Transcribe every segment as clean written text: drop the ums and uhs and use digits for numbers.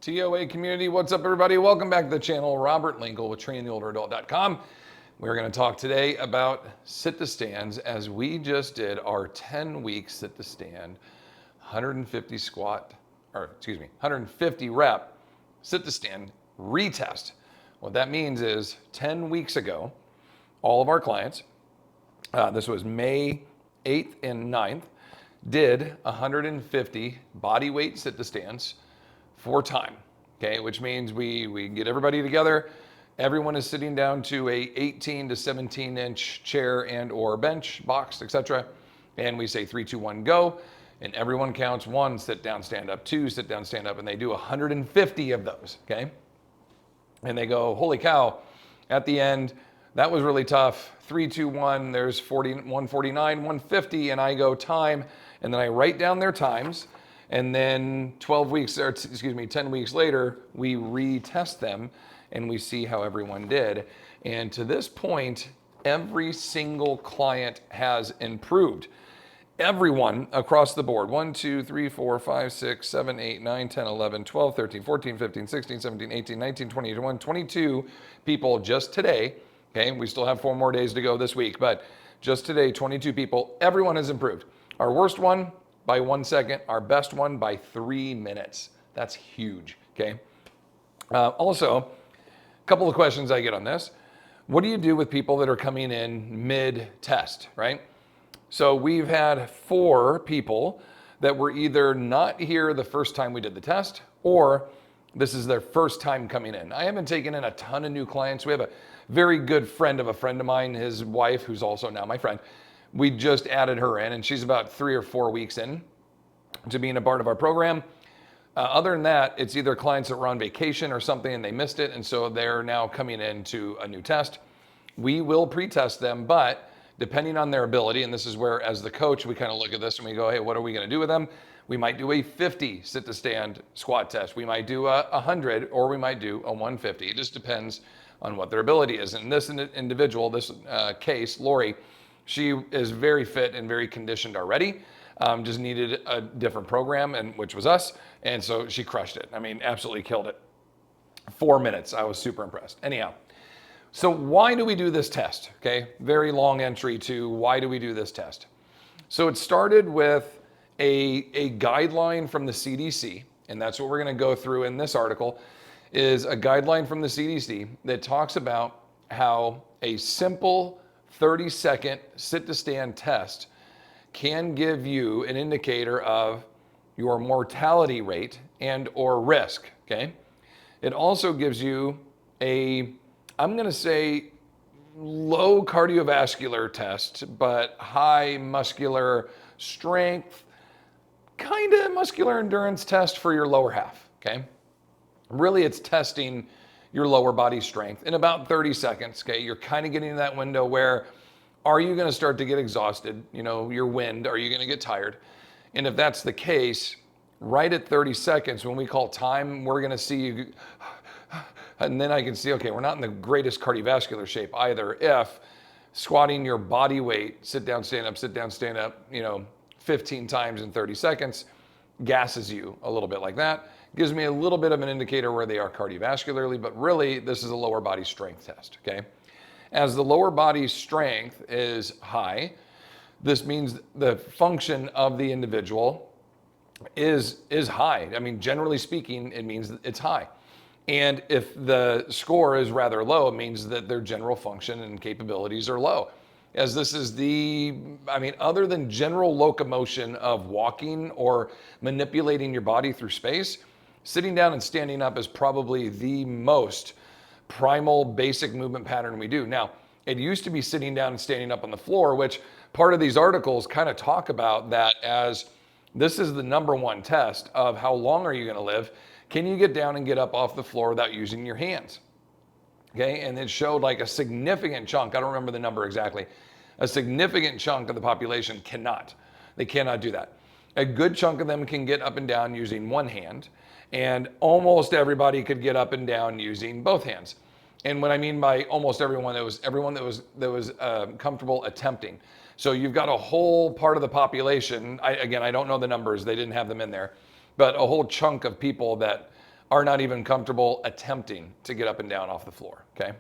TOA community, what's up everybody? Welcome back to the channel. Robert Linkle with trainingtheolderadult.com. We're going to talk today about sit to stands as we just did our 10-week sit to stand, 150 rep sit to stand retest. What that means is 10 weeks ago, all of our clients, this was May 8th and 9th, did 150 body weight sit to stands for time, okay? Which means we get everybody together. Everyone is sitting down to a 18 to 17 inch chair and or bench, box, etc. And we say 3, 2, 1, go. And everyone counts 1, sit down, stand up, 2, sit down, stand up, and they do 150 of those, okay? And they go, holy cow, at the end, that was really tough. 3, 2, 1, there's 149, 150, and I go time, and then I write down their times. And then 10 weeks later, we retest them and we see how everyone did. And to this point, every single client has improved. Everyone across the board, 1, 2, 3, 4, 5, 6, 7, 8, 9, 10, 11, 12, 13, 14, 15, 16, 17, 18, 19, 20, 21, 22 people just today. Okay, we still have 4 more days to go this week, but just today, 22 people, everyone has improved. Our worst one, by 1 second, our best one by 3 minutes. That's huge, okay? Also, a couple of questions I get on this. What do you do with people that are coming in mid-test, right? So we've had 4 people that were either not here the first time we did the test, or this is their first time coming in. I haven't taken in a ton of new clients. We have a very good friend of a friend of mine, his wife, who's also now my friend. We just added her in, and she's about 3 or 4 weeks in to being a part of our program. Other than that, it's either clients that were on vacation or something and they missed it, and so they're now coming into a new test. We will pre-test them, but depending on their ability, and this is where, as the coach, we kind of look at this and we go, hey, what are we going to do with them? We might do a 50 sit to stand squat test. We might do a 100, or we might do a 150. It just depends on what their ability is. And this individual, this case, Lori, she is very fit and very conditioned already. Just needed a different program, and which was us. And so she crushed it. I mean, absolutely killed it. 4 minutes. I was super impressed. Anyhow, so why do we do this test? Okay, very long entry to why do we do this test. So it started with a guideline from the CDC, and that's what we're going to go through in this article, is a guideline from the CDC that talks about how a simple 30-second sit-to-stand test can give you an indicator of your mortality rate and or risk, okay? It also gives you I'm gonna say low cardiovascular test, but high muscular strength, kind of muscular endurance test for your lower half, okay? Really, it's testing your lower body strength in about 30 seconds, okay? You're kind of getting in that window where, are you going to start to get exhausted? You know, your wind, are you going to get tired? And if that's the case, right at 30 seconds, when we call time, we're going to see you, and then I can see, okay, we're not in the greatest cardiovascular shape either if squatting your body weight, sit down, stand up, 15 times in 30 seconds, gasses you a little bit like that. Gives me a little bit of an indicator where they are cardiovascularly, but really this is a lower body strength test, okay? As the lower body strength is high, this means the function of the individual is high. I mean, generally speaking, it means it's high. And if the score is rather low, it means that their general function and capabilities are low. As this is other than general locomotion of walking or manipulating your body through space, sitting down and standing up is probably the most primal basic movement pattern we do. Now, it used to be sitting down and standing up on the floor, which part of these articles kind of talk about that as this is the number one test of how long are you going to live. Can you get down and get up off the floor without using your hands? Okay, and it showed like a significant chunk, I don't remember the number exactly, a significant chunk of the population cannot. They cannot do that. A good chunk of them can get up and down using one hand, and almost everybody could get up and down using both hands. And what I mean by almost everyone, it was everyone that was comfortable attempting. So you've got a whole part of the population, I don't know the numbers, they didn't have them in there, but a whole chunk of people that are not even comfortable attempting to get up and down off the floor, okay?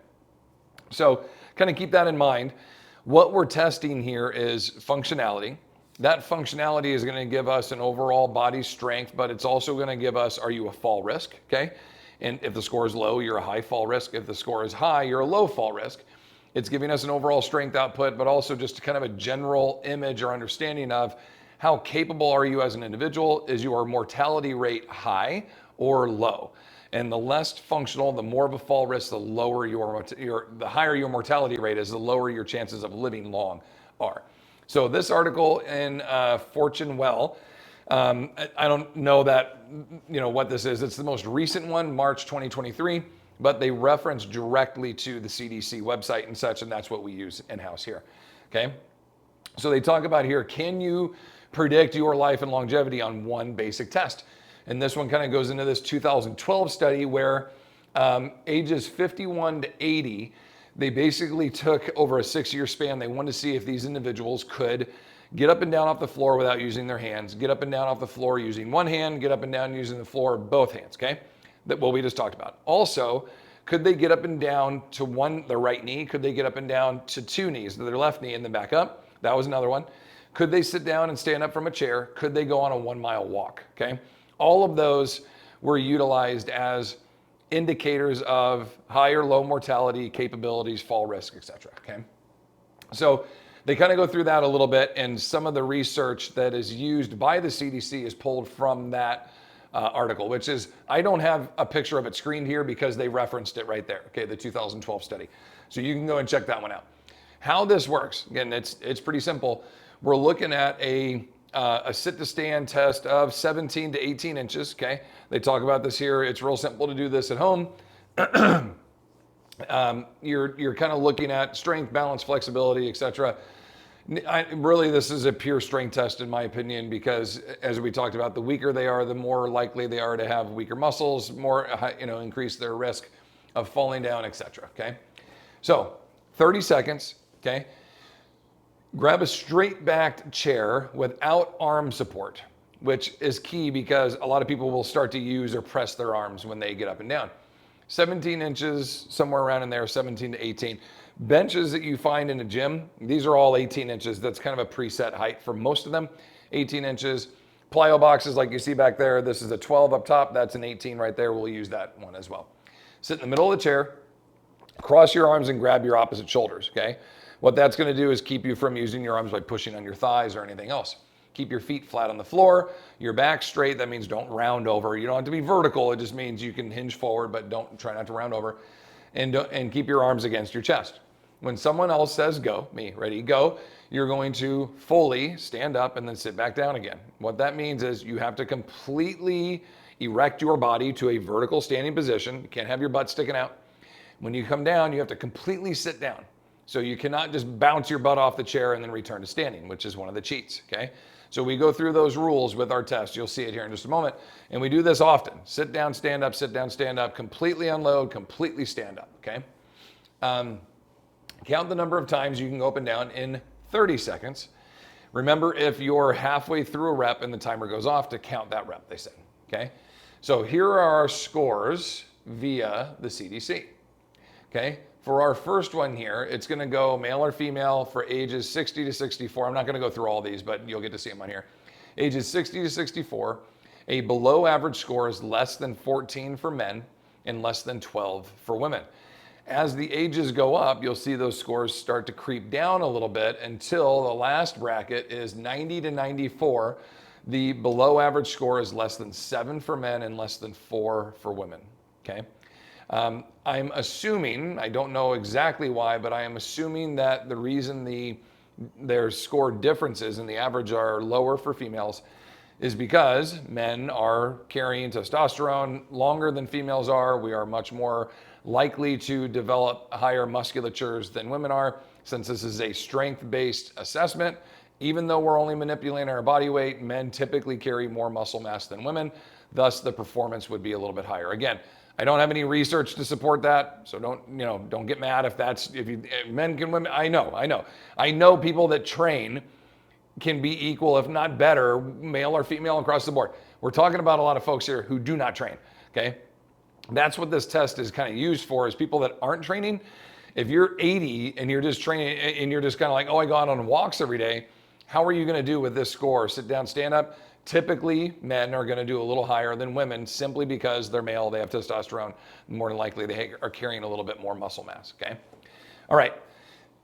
So kind of keep that in mind. What we're testing here is functionality. That functionality is going to give us an overall body strength, but it's also going to give us, are you a fall risk, okay? And if the score is low, you're a high fall risk. If the score is high, you're a low fall risk. It's giving us an overall strength output, but also just kind of a general image or understanding of how capable are you as an individual? Is your mortality rate high or low? And the less functional, the more of a fall risk, the lower the higher your mortality rate is, the lower your chances of living long are. So this article in Fortune Well, I don't know that, what this is. It's the most recent one, March 2023, but they reference directly to the CDC website and such, and that's what we use in-house here, okay? So they talk about here, can you predict your life and longevity on one basic test? And this one kind of goes into this 2012 study where ages 51 to 80, they basically took over a 6-year span. They wanted to see if these individuals could get up and down off the floor without using their hands, get up and down off the floor using one hand, get up and down using the floor both hands, okay? That what we just talked about. Also, could they get up and down to their right knee? Could they get up and down to 2 knees, to their left knee and then back up? That was another one. Could they sit down and stand up from a chair? Could they go on a 1-mile walk, okay? All of those were utilized as indicators of high or low mortality, capabilities, fall risk, etc. Okay, so they kind of go through that a little bit, and some of the research that is used by the CDC is pulled from that article, which is, I don't have a picture of it screened here because they referenced it right there. Okay, the 2012 study, so you can go and check that one out. How this works, again, it's pretty simple. We're looking at a sit to stand test of 17 to 18 inches, okay? They talk about this here. It's real simple to do this at home. You're kind of looking at strength, balance, flexibility, etc. Really, this is a pure strength test in my opinion, because as we talked about, the weaker they are, the more likely they are to have weaker muscles, more, increase their risk of falling down, etc. Okay? So 30 seconds, okay? Grab a straight backed chair without arm support, which is key because a lot of people will start to use or press their arms when they get up and down. 17 inches, somewhere around in there, 17 to 18. Benches that you find in a gym, these are all 18 inches. That's kind of a preset height for most of them, 18 inches. Plyo boxes like you see back there, this is a 12 up top, that's an 18 right there. We'll use that one as well. Sit in the middle of the chair, cross your arms and grab your opposite shoulders, okay? What that's going to do is keep you from using your arms by pushing on your thighs or anything else. Keep your feet flat on the floor, your back straight. That means don't round over. You don't have to be vertical. It just means you can hinge forward, but try not to round over. And keep your arms against your chest. When someone else says go, me, ready, go, you're going to fully stand up and then sit back down again. What that means is you have to completely erect your body to a vertical standing position. You can't have your butt sticking out. When you come down, you have to completely sit down. So you cannot just bounce your butt off the chair and then return to standing, which is one of the cheats, okay? So we go through those rules with our test. You'll see it here in just a moment. And we do this often. Sit down, stand up, completely unload, completely stand up, okay? Count the number of times you can go up and down in 30 seconds. Remember, if you're halfway through a rep and the timer goes off, to count that rep, they say, okay? So here are our scores via the CDC, okay? For our first one here, it's going to go male or female for ages 60 to 64. I'm not going to go through all these, but you'll get to see them on here. Ages 60 to 64, a below average score is less than 14 for men and less than 12 for women. As the ages go up, you'll see those scores start to creep down a little bit until the last bracket is 90 to 94. The below average score is less than 7 for men and less than 4 for women, okay? I'm assuming, I don't know exactly why, but I am assuming that the reason their score differences in the average are lower for females is because men are carrying testosterone longer than females are. We are much more likely to develop higher musculatures than women are, since this is a strength-based assessment. Even though we're only manipulating our body weight, men typically carry more muscle mass than women. Thus, the performance would be a little bit higher. Again, I don't have any research to support that, so don't get mad if men can women. I know people that train can be equal, if not better, male or female across the board. We're talking about a lot of folks here who do not train, okay? That's what this test is kind of used for, is people that aren't training. If you're 80 and you're just training and you're just kind of like, oh, I go out on walks every day, how are you going to do with this score? Sit down, stand up. Typically, men are going to do a little higher than women simply because they're male, they have testosterone. More than likely, they are carrying a little bit more muscle mass, okay? All right,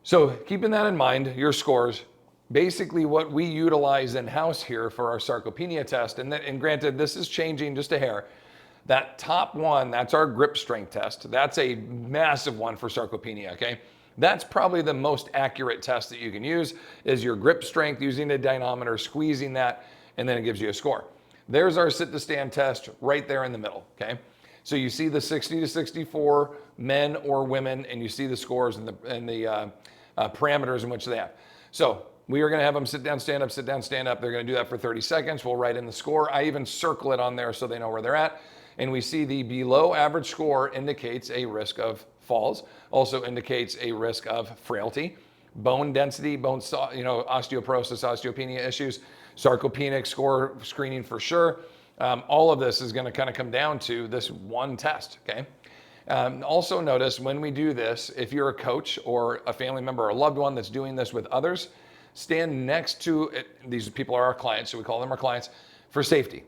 so keeping that in mind, your scores, basically what we utilize in-house here for our sarcopenia test, and granted, this is changing just a hair. That top one, that's our grip strength test. That's a massive one for sarcopenia, okay? That's probably the most accurate test that you can use, is your grip strength using a dynamometer, squeezing that, and then it gives you a score. There's our sit to stand test right there in the middle, okay? So you see the 60 to 64 men or women, and you see the scores and the parameters in which they have. So we are gonna have them sit down, stand up, sit down, stand up. They're gonna do that for 30 seconds. We'll write in the score. I even circle it on there so they know where they're at. And we see the below average score indicates a risk of falls, also indicates a risk of frailty, bone density, osteoporosis, osteopenia issues, sarcopenic score screening for sure. All of this is going to kind of come down to this one test, okay? Also notice when we do this, if you're a coach or a family member or a loved one that's doing this with others, stand next to it. These people are our clients, so we call them our clients, for safety.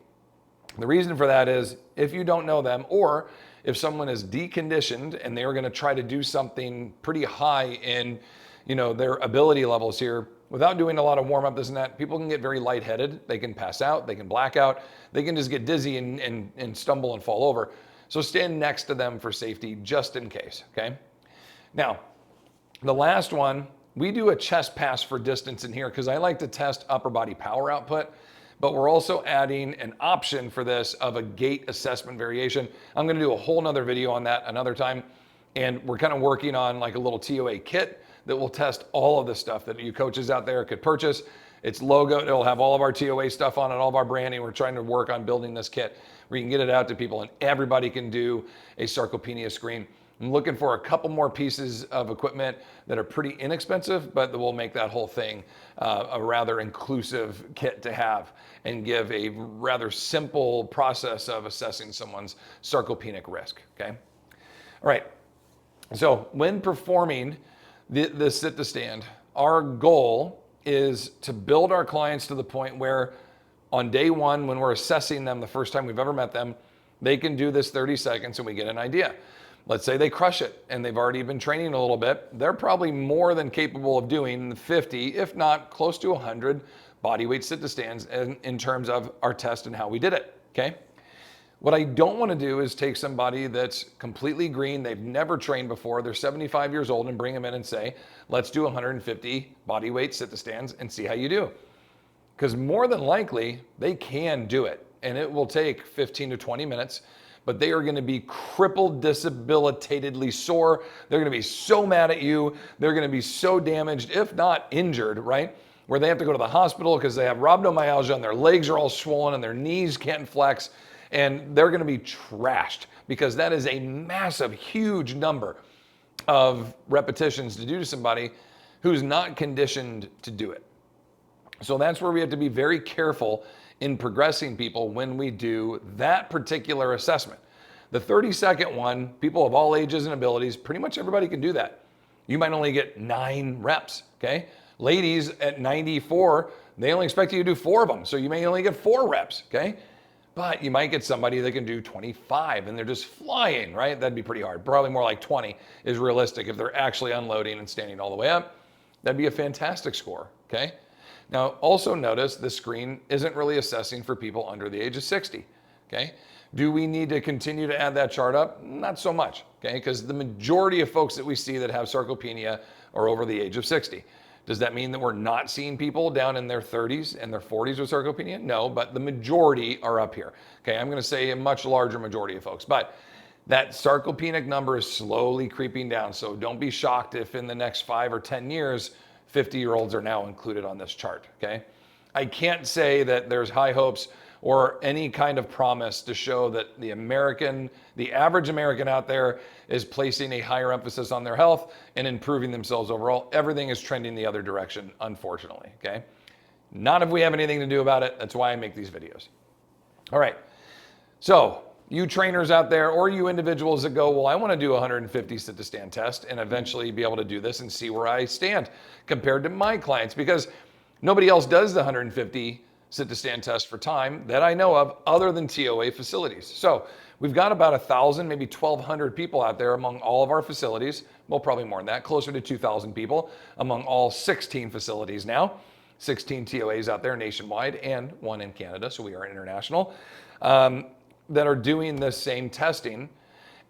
The reason for that is if you don't know them, or if someone is deconditioned and they are going to try to do something pretty high in, their ability levels here without doing a lot of warm up, this and that, people can get very lightheaded. They can pass out, they can black out, they can just get dizzy and stumble and fall over. So stand next to them for safety just in case, okay? Now, the last one, we do a chest pass for distance in here because I like to test upper body power output. But we're also adding an option for this of a gait assessment variation. I'm gonna do a whole nother video on that another time. And we're kind of working on like a little TOA kit that will test all of the stuff that you coaches out there could purchase. It's logo, it'll have all of our TOA stuff on it, all of our branding. We're trying to work on building this kit where you can get it out to people and everybody can do a sarcopenia screen. I'm looking for a couple more pieces of equipment that are pretty inexpensive, but that will make that whole thing a rather inclusive kit to have and give a rather simple process of assessing someone's sarcopenic risk, okay? All right, so when performing the sit to stand, our goal is to build our clients to the point where on day one, when we're assessing them the first time we've ever met them, they can do this 30 seconds and we get an idea. Let's say they crush it and they've already been training a little bit. They're probably more than capable of doing 50, if not close to 100 body weight sit to stands in terms of our test and how we did it, okay? What I don't want to do is take somebody that's completely green, they've never trained before, they're 75 years old, and bring them in and say, let's do 150 body weight sit to stands and see how you do. Because more than likely, they can do it. And it will take 15 to 20 minutes, but they are going to be crippled, debilitatedly sore. They're going to be so mad at you. They're going to be so damaged, if not injured, right? Where they have to go to the hospital because they have rhabdomyalgia and their legs are all swollen and their knees can't flex. And they're going to be trashed because that is a massive, huge number of repetitions to do to somebody who's not conditioned to do it. So that's where we have to be very careful in progressing people when we do that particular assessment. The 30-second one, people of all ages and abilities, pretty much everybody can do that. You might only get 9 reps, okay? Ladies at 94, they only expect you to do 4 of them, so you may only get 4 reps, okay? But you might get somebody that can do 25 and they're just flying, right? That'd be pretty hard. Probably more like 20 is realistic if they're actually unloading and standing all the way up. That'd be a fantastic score, okay? Now, also notice the screen isn't really assessing for people under the age of 60, okay? Do we need to continue to add that chart up? Not so much, okay? Because the majority of folks that we see that have sarcopenia are over the age of 60. Does that mean that we're not seeing people down in their 30s and their 40s with sarcopenia? No, but the majority are up here, okay? I'm gonna say a much larger majority of folks, but that sarcopenic number is slowly creeping down, so don't be shocked if in the next 5 or 10 years, 50-year-olds are now included on this chart, okay? I can't say that there's high hopes or any kind of promise to show that the average American out there is placing a higher emphasis on their health and improving themselves overall. Everything is trending the other direction, unfortunately, okay? Not if we have anything to do about it. That's why I make these videos. All right, so you trainers out there, or you individuals that go, well, I want to do 150 sit to stand test and eventually be able to do this and see where I stand compared to my clients, because nobody else does the 150 sit to stand test for time that I know of other than TOA facilities. So we've got about 1,000, maybe 1,200 people out there among all of our facilities. Well, probably more than that, closer to 2,000 people among all 16 facilities now. 16 TOAs out there nationwide and one in Canada, so we are international. That are doing this same testing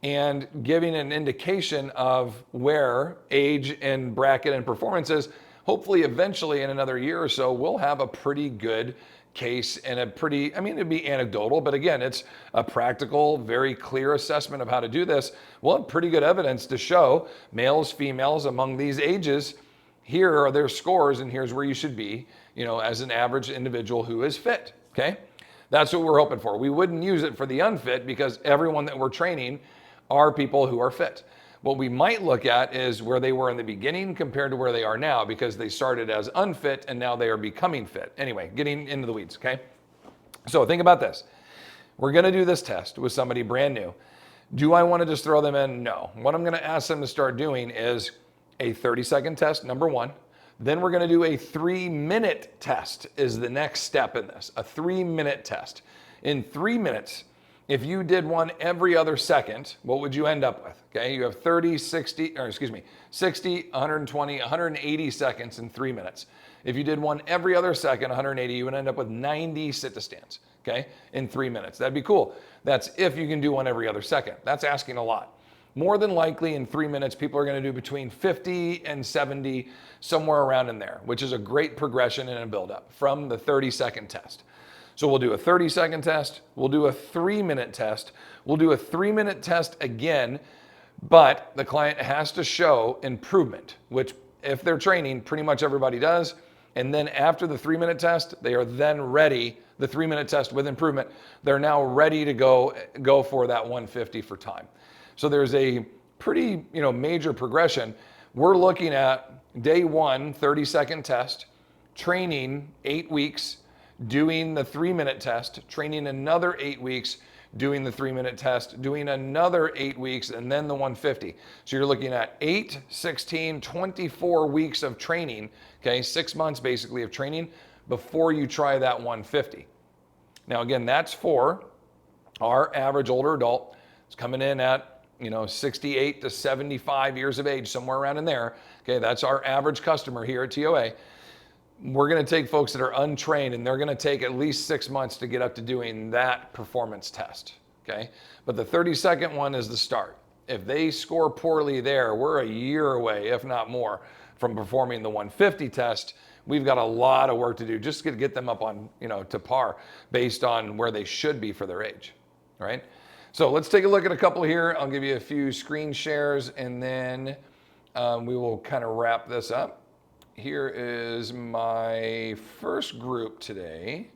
and giving an indication of where age and bracket and performance is. Hopefully, eventually in another year or so, we'll have a pretty good case and a pretty, it'd be anecdotal, but again, it's a practical, very clear assessment of how to do this. We'll have pretty good evidence to show males, females among these ages. Here are their scores, and here's where you should be, as an average individual who is fit, okay? That's what we're hoping for. We wouldn't use it for the unfit because everyone that we're training are people who are fit. What we might look at is where they were in the beginning compared to where they are now, because they started as unfit and now they are becoming fit. Anyway, getting into the weeds, okay? So think about this. We're gonna do this test with somebody brand new. Do I wanna just throw them in? No. What I'm gonna ask them to start doing is a 30-second test, number one. Then we're going to do a 3-minute test is the next step in this, a 3-minute test. In 3 minutes, if you did one every other second, what would you end up with? Okay, you have 60, 120, 180 seconds in 3 minutes. If you did one every other second, 180, you would end up with 90 sit to stands, okay, in 3 minutes. That'd be cool. That's if you can do one every other second. That's asking a lot. More than likely in 3 minutes, people are going to do between 50 and 70, somewhere around in there, which is a great progression and a buildup from the 30-second test. So we'll do a 30-second test. We'll do a 3-minute test. We'll do a 3-minute test again, but the client has to show improvement, which if they're training, pretty much everybody does. And then after the 3-minute test, they are then ready, the 3-minute test with improvement, they're now ready to go for that 150 for time. So there's a pretty, major progression. We're looking at day one, 30-second test, training 8 weeks, doing the 3-minute test, training another 8 weeks, doing the 3-minute test, doing another 8 weeks, and then the 150. So you're looking at 8, 16, 24 weeks of training, okay, 6 months basically of training before you try that 150. Now again, that's for our average older adult. It's coming in at 68 to 75 years of age, somewhere around in there. Okay, that's our average customer here at TOA. We're going to take folks that are untrained, and they're going to take at least 6 months to get up to doing that performance test. Okay, but the 30-second one is the start. If they score poorly there, we're a year away, if not more, from performing the 150 test. We've got a lot of work to do just to get them up on, to par based on where they should be for their age, right? So let's take a look at a couple here. I'll give you a few screen shares, and then we will kind of wrap this up. Here is my first group today.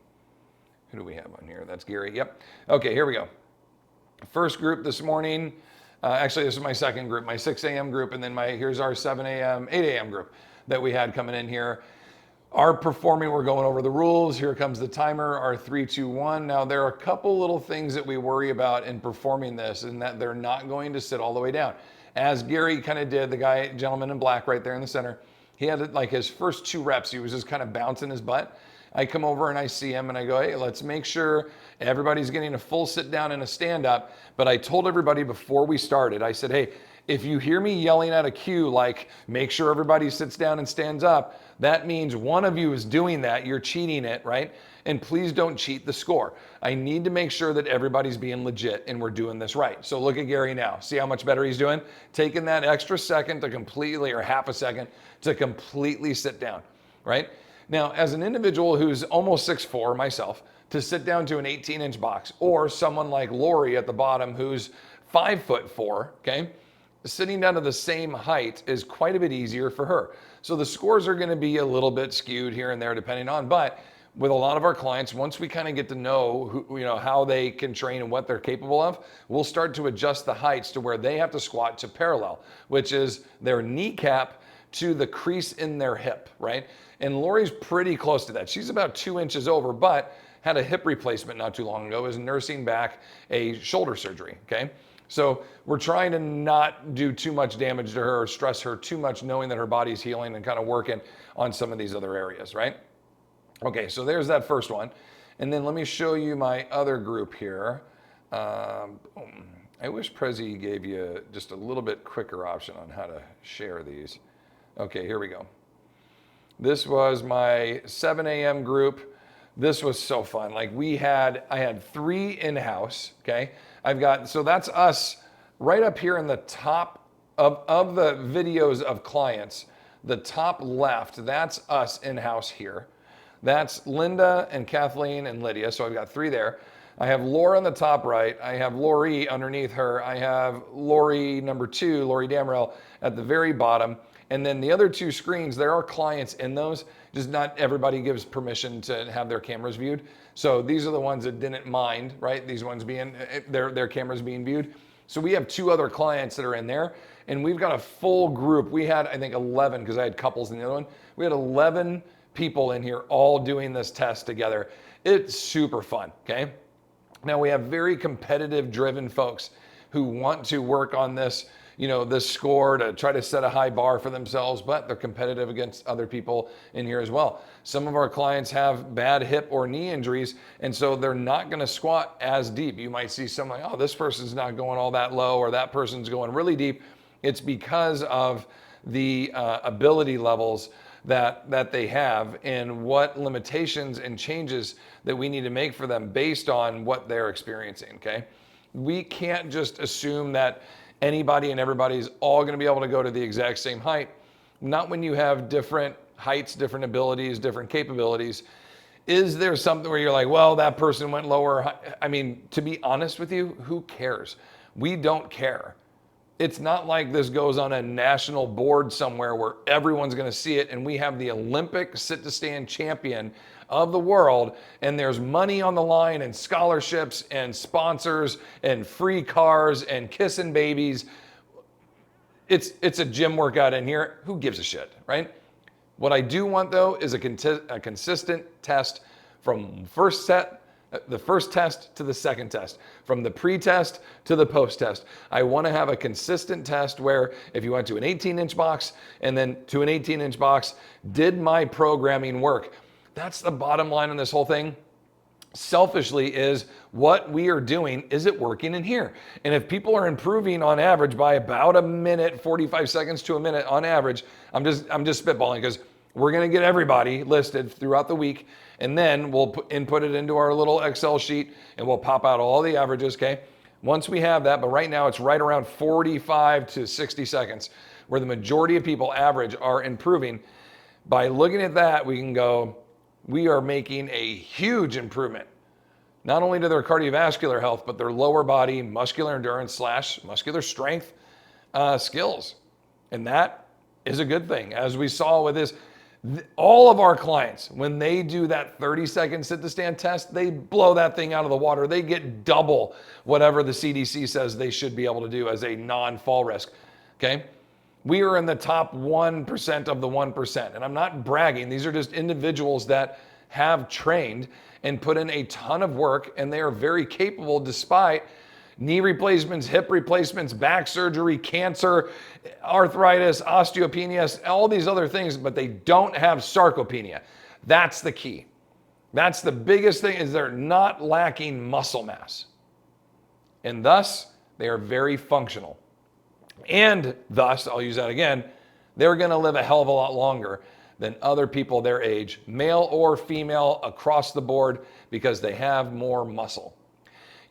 Who do we have on here? That's Gary. Yep. Okay, here we go. First group this morning. Actually, this is my second group, my 6 a.m. group, and then here's our 7 a.m., 8 a.m. group that we had coming in here. Are performing, we're going over the rules. Here comes the timer, our 3, 2, 1. Now there are a couple little things that we worry about in performing this, and that they're not going to sit all the way down. As Gary kind of did, the gentleman in black right there in the center, he had like his first 2 reps, he was just kind of bouncing his butt. I come over and I see him and I go, hey, let's make sure everybody's getting a full sit down and a stand up. But I told everybody before we started, I said, hey, if you hear me yelling at a cue, like make sure everybody sits down and stands up, that means one of you is doing that. You're cheating it, right? And please don't cheat the score. I need to make sure that everybody's being legit and we're doing this right. So look at Gary now. See how much better he's doing? Taking that extra second to completely, or half a second, to completely sit down, right? Now, as an individual who's almost 6'4", myself, to sit down to an 18-inch box, or someone like Lori at the bottom who's 5'4", okay? Sitting down to the same height is quite a bit easier for her. So the scores are going to be a little bit skewed here and there depending on, but with a lot of our clients, once we kind of get to know how they can train and what they're capable of, we'll start to adjust the heights to where they have to squat to parallel, which is their kneecap to the crease in their hip, right? And Lori's pretty close to that. She's about 2 inches over, but had a hip replacement not too long ago, is nursing back a shoulder surgery, okay? So we're trying to not do too much damage to her or stress her too much, knowing that her body's healing and kind of working on some of these other areas, right? Okay, so there's that first one. And then let me show you my other group here. I wish Prezi gave you just a little bit quicker option on how to share these. Okay, here we go. This was my 7 a.m. group. This was so fun. Like I had 3 in-house, okay? So that's us right up here in the top of the videos of clients, the top left, that's us in-house here. That's Linda and Kathleen and Lydia, so I've got 3 there. I have Laura on the top right. I have Lori underneath her. I have Lori number 2, Lori Damerel, at the very bottom. And then the other 2 screens, there are clients in those, just not everybody gives permission to have their cameras viewed. So these are the ones that didn't mind, right? These ones being, their cameras being viewed. So we have 2 other clients that are in there, and we've got a full group. We had, I think, 11, because I had couples in the other one. We had 11 people in here all doing this test together. It's super fun, okay? Now we have very competitive driven folks who want to work on this, this score to try to set a high bar for themselves, but they're competitive against other people in here as well. Some of our clients have bad hip or knee injuries, and so they're not gonna squat as deep. You might see someone like, oh, this person's not going all that low, or that person's going really deep. It's because of the ability levels that they have and what limitations and changes that we need to make for them based on what they're experiencing, okay? We can't just assume that anybody and everybody's all gonna be able to go to the exact same height. Not when you have different heights, different abilities, different capabilities. Is there something where you're like, well, that person went lower? I mean, to be honest with you, who cares? We don't care. It's not like this goes on a national board somewhere where everyone's going to see it, and we have the Olympic sit-to-stand champion of the world, and there's money on the line and scholarships and sponsors and free cars and kissing babies. It's a gym workout in here. Who gives a shit, right? What I do want, though, is a consistent test from the first test to the second test, from the pre-test to the post-test. I want to have a consistent test where if you went to an 18-inch box and then to an 18-inch box, did my programming work? That's the bottom line on this whole thing. Selfishly, is what we are doing, is it working in here? And if people are improving on average by about a minute, 45 seconds to a minute on average, I'm just spitballing, because we're going to get everybody listed throughout the week, and then we'll input it into our little Excel sheet, and we'll pop out all the averages, okay? Once we have that, but right now it's right around 45 to 60 seconds, where the majority of people average are improving. By looking at that, we can go, we are making a huge improvement, not only to their cardiovascular health, but their lower body muscular endurance / muscular strength skills. And that is a good thing. As we saw with this, all of our clients, when they do that 30-second sit-to-stand test, they blow that thing out of the water. They get double whatever the CDC says they should be able to do as a non-fall risk, okay? We are in the top 1% of the 1%. And I'm not bragging. These are just individuals that have trained and put in a ton of work, and they are very capable despite knee replacements, hip replacements, back surgery, cancer, arthritis, osteopenia, all these other things, but they don't have sarcopenia. That's the key. That's the biggest thing, is they're not lacking muscle mass. And thus, they are very functional. And thus, I'll use that again, they're gonna live a hell of a lot longer than other people their age, male or female, across the board, because they have more muscle.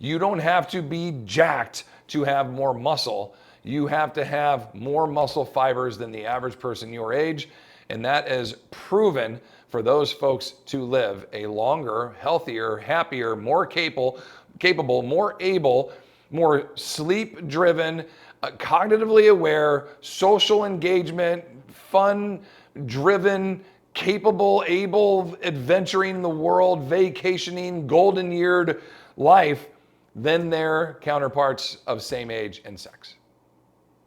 You don't have to be jacked to have more muscle. You have to have more muscle fibers than the average person your age, and that is proven for those folks to live a longer, healthier, happier, more capable, more able, more sleep-driven, cognitively aware, social engagement, fun-driven, capable, able, adventuring the world, vacationing, golden-yeared life than their counterparts of same age and sex.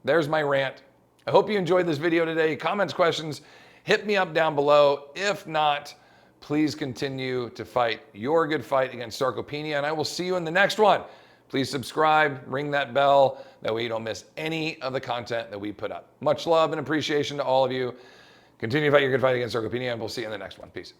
There's my rant. I hope you enjoyed this video today. Comments, questions, hit me up down below. If not, Please continue to fight your good fight against sarcopenia, and I will see you in the next one. Please subscribe, ring that bell, that way you don't miss any of the content that we put up. Much love and appreciation to all of you. Continue to fight your good fight against sarcopenia, and we'll see you in the next one. Peace.